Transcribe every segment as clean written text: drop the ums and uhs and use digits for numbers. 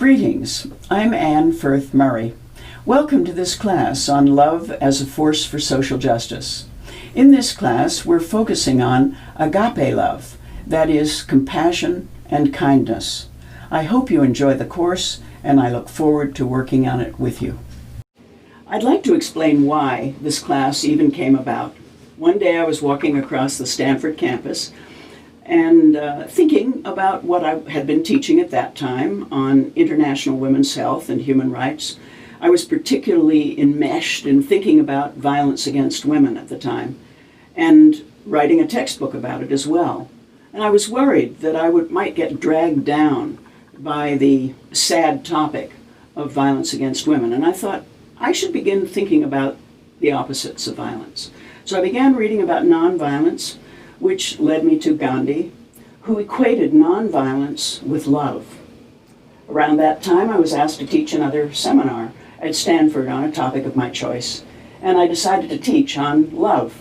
Greetings, I'm Anne Firth Murray. Welcome to this class on love as a force for social justice. In this class, we're focusing on agape love, that is, compassion and kindness. I hope you enjoy the course, and I look forward to working on it with you. I'd like to explain why this class even came about. One day I was walking across the Stanford campus and thinking about what I had been teaching at that time on international women's health and human rights. I was particularly enmeshed in thinking about violence against women at the time and writing a textbook about it as well. And I was worried that I might get dragged down by the sad topic of violence against women. And I thought I should begin thinking about the opposites of violence. So I began reading about nonviolence, which led me to Gandhi, who equated nonviolence with love. Around that time, I was asked to teach another seminar at Stanford on a topic of my choice, and I decided to teach on love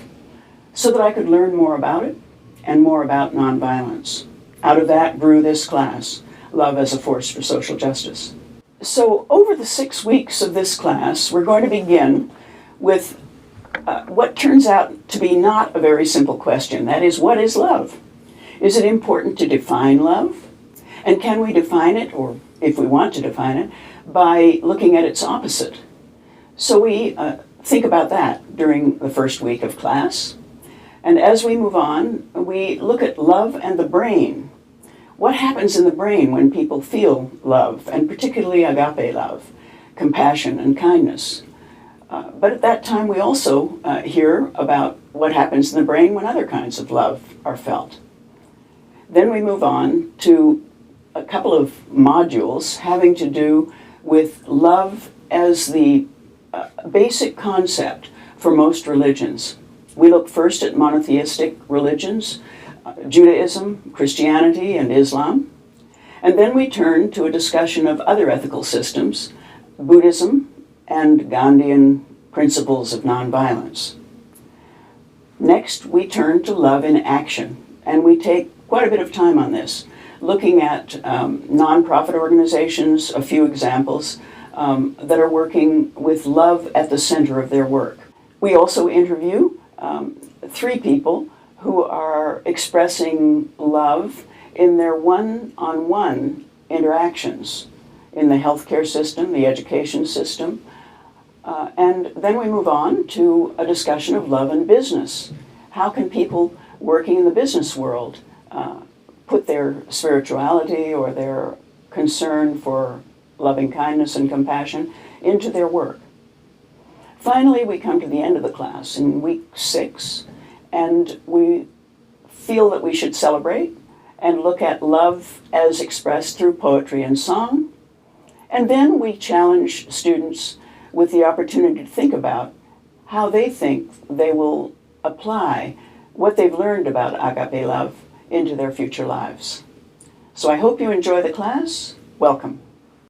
so that I could learn more about it and more about nonviolence. Out of that grew this class, Love as a Force for Social Justice. So over the 6 weeks of this class, we're going to begin with what turns out to be not a very simple question. That is, what is love? Is it important to define love? And can we define it, or if we want to define it, by looking at its opposite? So we think about that during the first week of class. And as we move on, we look at love and the brain. What happens in the brain when people feel love, and particularly agape love, compassion and kindness? But at that time, we also hear about what happens in the brain when other kinds of love are felt. Then we move on to a couple of modules having to do with love as the basic concept for most religions. We look first at monotheistic religions, Judaism, Christianity, and Islam. And then we turn to a discussion of other ethical systems, Buddhism, and Gandhian principles of nonviolence. Next, we turn to love in action, and we take quite a bit of time on this, looking at nonprofit organizations, a few examples, that are working with love at the center of their work. We also interview 3 people who are expressing love in their one-on-one interactions in the healthcare system, the education system, and then we move on to a discussion of love and business. How can people working in the business world put their spirituality or their concern for loving kindness and compassion into their work? Finally, we come to the end of the class in week 6, and we feel that we should celebrate and look at love as expressed through poetry and song. And then we challenge students with the opportunity to think about how they think they will apply what they've learned about agape love into their future lives. So I hope you enjoy the class. Welcome.